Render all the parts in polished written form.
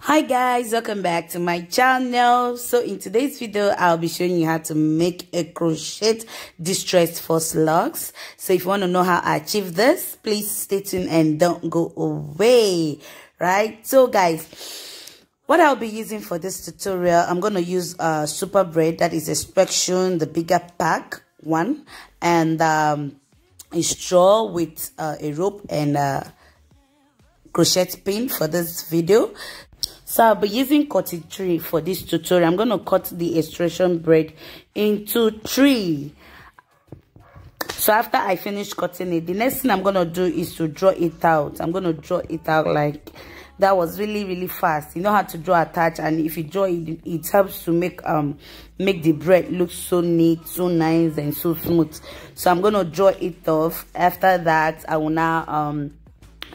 Hi guys, welcome back to my channel. So in today's video I'll be showing you how to make a crochet distressed false locs. So if you want to know how I achieve this, please stay tuned and don't go away. Right, so guys, what I'll be using for this tutorial, I'm going to use super braid, that is a section, the bigger pack one, and a straw with a rope and crochet pin for this video. So I'll be using cutting 3 for this tutorial. I'm going to cut the extension braid into 3. So after I finish cutting it, the next thing I'm going to do is to draw it out. I'm going to draw it out like that. Was really fast. You know how to draw attach, and if you draw it, it helps to make the braid look so neat, so nice, and so smooth. So I'm going to draw it off. After that, I will now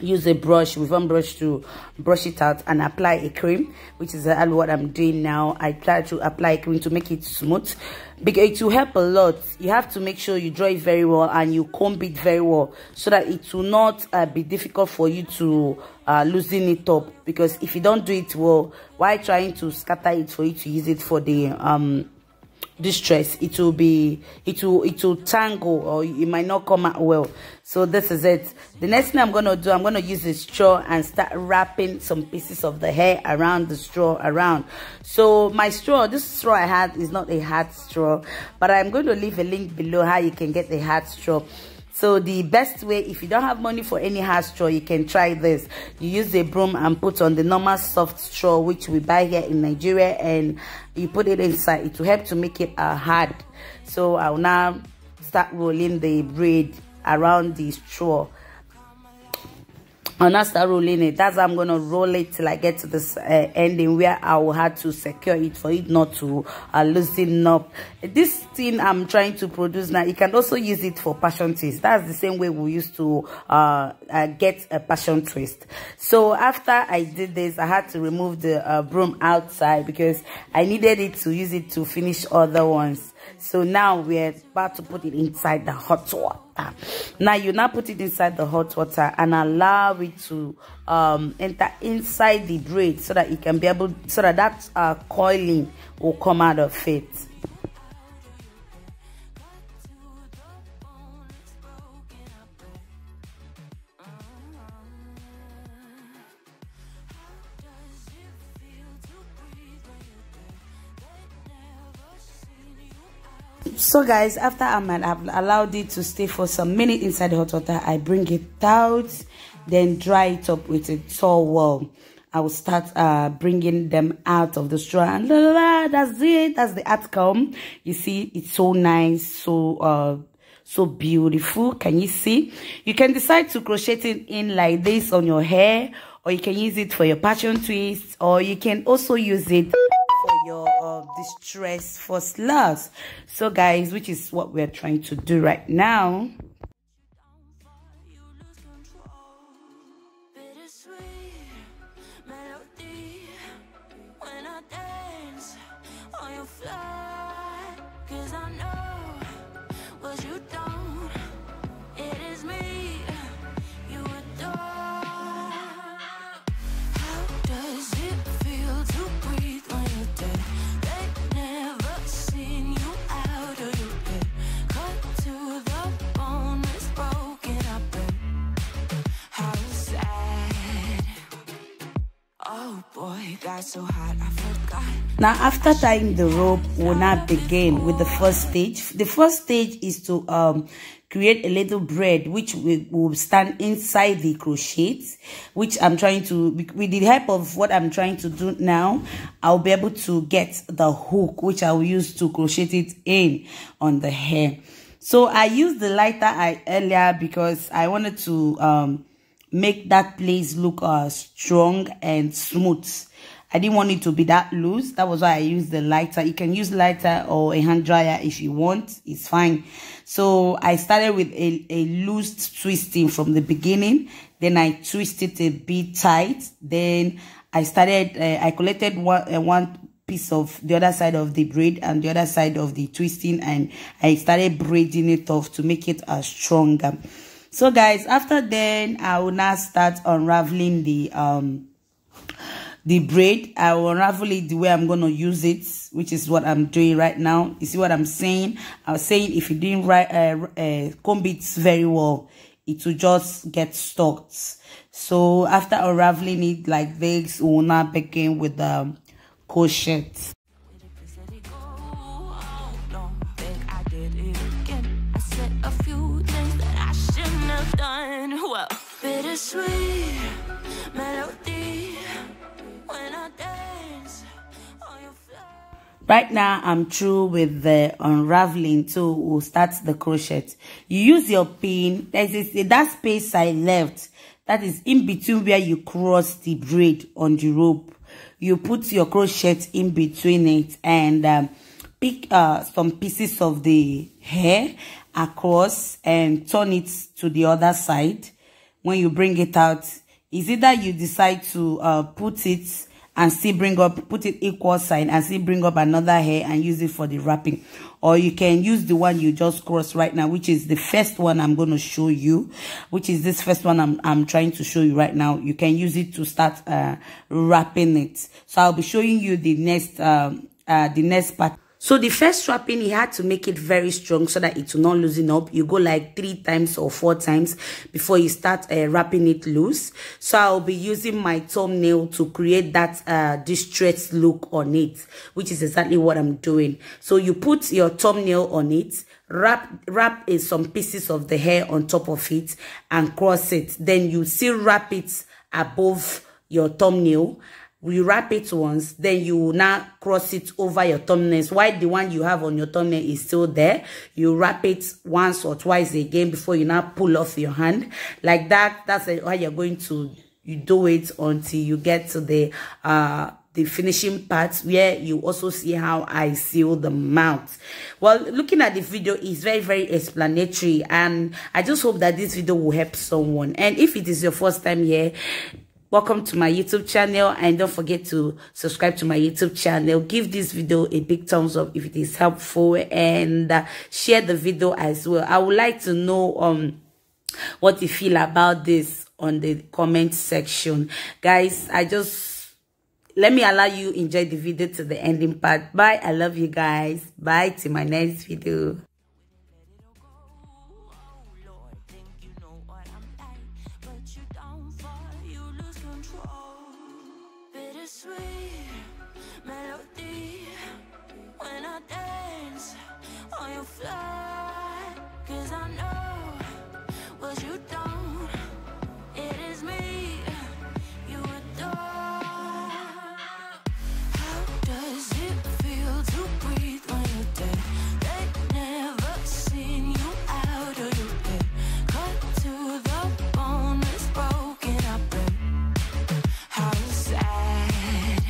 use a brush with one brush to brush it out and apply a cream, which is what I'm doing now. I try to apply a cream to make it smooth because it will help a lot. You have to make sure you draw it very well and you comb it very well so that it will not be difficult for you to loosen it up, because if you don't do it well while trying to scatter it for you to use it for the distress, it will tangle or it might not come out well. So this is it. The next thing I'm going to do, I'm going to use a straw and start wrapping some pieces of the hair around the straw around. So my straw, this straw I had is not a hard straw, but I'm going to leave a link below how you can get a hard straw. So the best way, if you don't have money for any hard straw, you can try this. You use a broom and put on the normal soft straw, which we buy here in Nigeria, and you put it inside. It will help to make it hard. So I'll now start rolling the braid around the straw. I'll now start rolling it. That's how I'm going to roll it till I get to this ending where I will have to secure it for it not to loosen up. This thing I'm trying to produce now, you can also use it for passion twist. That's the same way we used to get a passion twist. So after I did this, I had to remove the broom outside because I needed it to use it to finish other ones. So now we're about to put it inside the hot water. Now you now put it inside the hot water and allow it to enter inside the braid so that it can be able, so that coiling will come out of it. So guys, after I've allowed it to stay for some minutes inside the hot water, I bring it out, then dry it up with a towel. I will start bringing them out of the straw, and that's it. That's the outcome. You see, it's so nice, so beautiful. Can you see? You can decide to crochet it in like this on your hair, or you can use it for your passion twist, or you can also use it for your distress false locs. So guys, which is what we're trying to do right now. So hard, I forgot. Now after tying the rope, we'll now begin with the first stage. The first stage is to create a little braid which will stand inside the crochet, which I'm trying to, with the help of what I'm trying to do now, I'll be able to get the hook which I will use to crochet it in on the hair. So I used the lighter eye earlier because I wanted to make that place look strong and smooth. I didn't want it to be that loose. That was why I used the lighter. You can use lighter or a hand dryer if you want. It's fine. So I started with a loose twisting from the beginning. Then I twisted a bit tight. Then I started, I collected one piece of the other side of the braid and the other side of the twisting, and I started braiding it off to make it stronger. So guys, after then I will now start unraveling the the braid. I will unravel it the way I'm going to use it, which is what I'm doing right now. You see what I'm saying? I was saying if you didn't comb it very well, it will just get stuck. So after unraveling it like this, we will now begin with the crochet. A few things that I shouldn't have done. Well, bittersweet melody when I dance on your floor. Right now, I'm through with the unraveling, so we'll start the crochet. You use your pin. There's that space I left. That is in between where you cross the braid on the rope. You put your crochet in between it and pick some pieces of the hair across and turn it to the other side. When you bring it out, is either you decide to put it and still put it equal side and still bring up another hair and use it for the wrapping, or you can use the one you just crossed right now, which is the first one I'm going to show you, which is this first one I'm trying to show you right now. You can use it to start wrapping it. So I'll be showing you the next part. So the first wrapping, you had to make it very strong so that it will not loosen up. You go like 3 times or 4 times before you start wrapping it loose. So I'll be using my thumbnail to create that distressed look on it, which is exactly what I'm doing. So you put your thumbnail on it, wrap some pieces of the hair on top of it and cross it. Then you still wrap it above your thumbnail. You wrap it once, then you will now cross it over your thumbnails. While the one you have on your thumbnail is still there, you wrap it once or twice again before you now pull off your hand. Like that, that's how you're going to do it until you get to the finishing part, where you also see how I seal the mouth. Well, looking at the video is very, very explanatory, and I just hope that this video will help someone. And if it is your first time here, welcome to my YouTube channel, and don't forget to subscribe to my YouTube channel. Give this video a big thumbs up if it is helpful, and share the video as well. I would like to know what you feel about this on the comment section. Guys, let me allow you enjoy the video to the ending part. Bye. I love you guys. Bye till my next video. Melody when I dance on your fly, 'cause I know what you don't. It is me you adore. How does it feel to breathe when you're dead? They never seen you out of your bed. Cut to the bone, it's broken, I bet. How sad.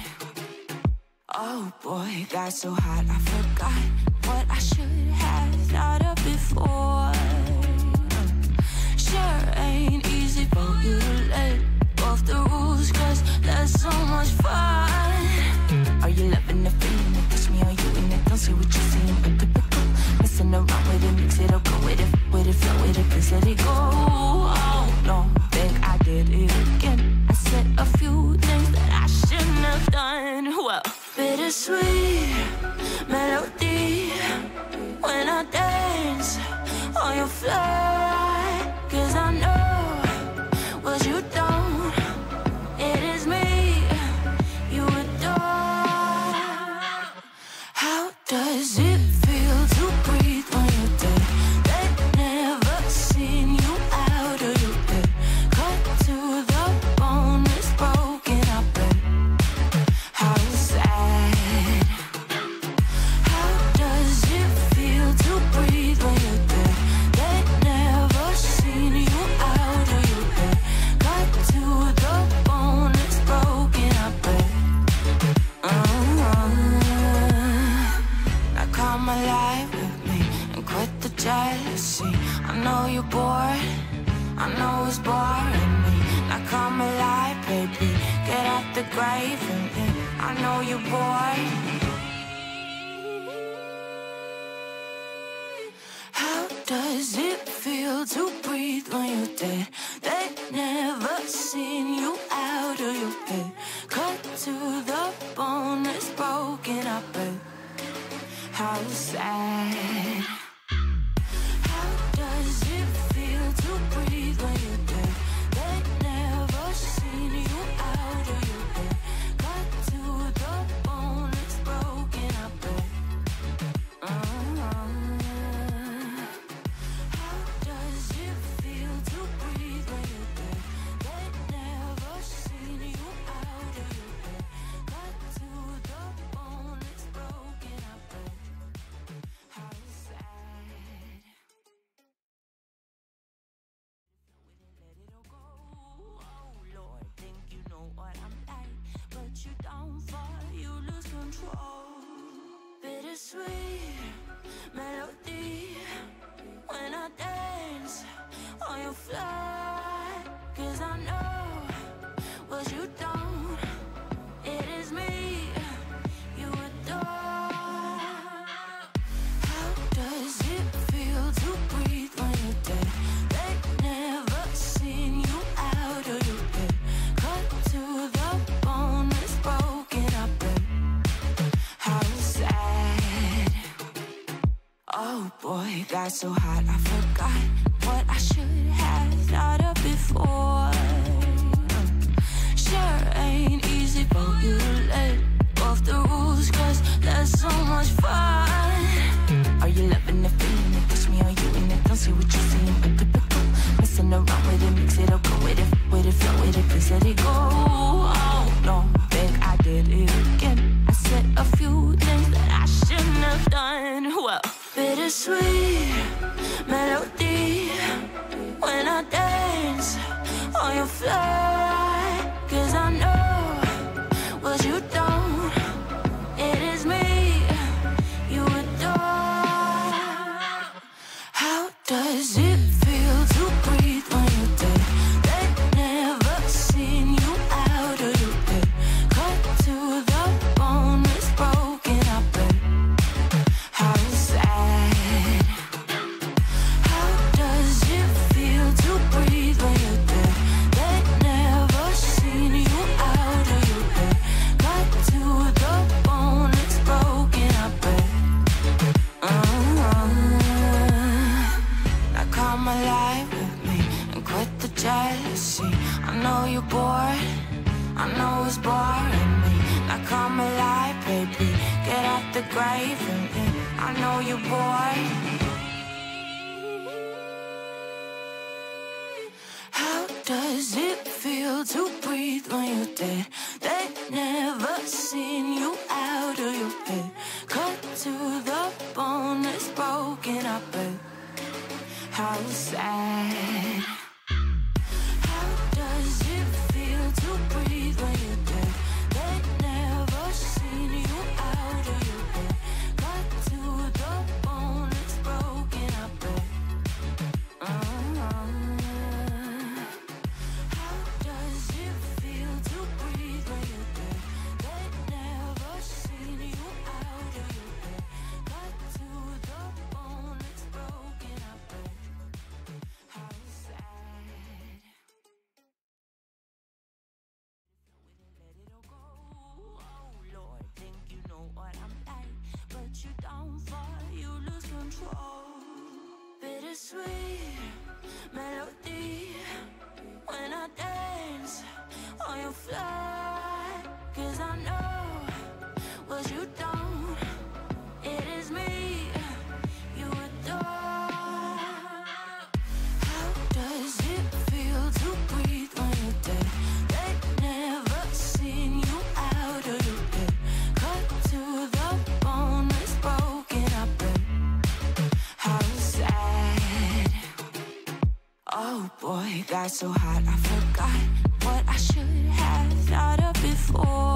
Oh boy, got so hot, I forgot what I should have thought of before. Sure ain't easy for you to let off the rules, 'cause that's so much fun. Are you loving the feeling? It push me, are you in it? Don't see what you're seeing, but typical. Messing around with it, mix it up, go with it, flow with it, please let it go. Oh no, think I did it again. I said a few things that I shouldn't have done. Well, bittersweet melody when I dance on your fly, 'cause I know what you don't. It is me you adore. How does it feel to breathe when you're dead? They never seen you out of your bed. Cut to the bone, it's broken, I bet. How sad. How does it feel to breathe when you're dead? They never seen you out of your bed. Cut to the bone, it's broken, I bet. Now come alive with me and quit the jealousy. I know you're bored, I know it's boring me. Now come alive, baby, get out the grave and I know you're bored. How does it feel to breathe when you're dead? They never seen you out of your bed. Cut to the bone, it's broken up, but how sad. How does it feel to breathe when you're dead? They never seen you out of your bed. Cut to the bone, it's broken up, but how does it feel to breathe when you're dead? They never seen you out of your bed. Cut to the bone, it's broken up, but how sad. Let it all go. Oh Lord, think you know what I'm like, but you don't fall, you lose control. Bittersweet melody when I dance on your fly, 'cause I know what you don't. It is me you adore. How does it feel to breathe when you're dead? They never seen you out of your bed. Cut to the bone, it's broken up, but how sad. Oh boy, got so hot I forgot what I should have thought of before. Sure ain't easy for you to let off the rules, 'cause there's so much fun. Are you loving the feeling? It touch me, are you in it? Don't see what you're seeing, but typical. Messing around with it, mix it up, go with it, flow with it, please let it go. Oh no, think I did it again. I said a few things that I shouldn't have done. Well, bittersweet melody when I dance on your fly, 'cause I know what you don't. It is me you adore. How does it feel to breathe when you're dead? They never seen you out of your bed. Cut to the bone, it's broken up, but how sad. How does it feel to breathe when you're dead? They never seen you out of your bed. Cut to the bone, it's broken up, but now come alive with me and quit the jealousy. I know you're bored, I know it's boring me. Now come alive, baby, get out the grave and I know you're bored. How does it feel to breathe when you're dead? They never seen you out of your bed. Cut to the bone, it's broken up, but how sad. How does it feel to breathe when you're dead? They never seen you out of your bed. Cut to the bone, it's broken up, but how does it feel to breathe when you're dead? They never seen you out of your bed. Cut to the bone, it's broken up, but how sad. Let it all go. Oh Lord, think you know what I'm like, but you don't fall, you lose control. Bittersweet melody when I dance on your fly, 'cause I know what you don't. It is me you adore. How does it feel to breathe when you're dead? They never seen you out of your bed. Cut to the bone, it's broken up, but how sad. Oh boy, got so hot I forgot what I should have thought of before.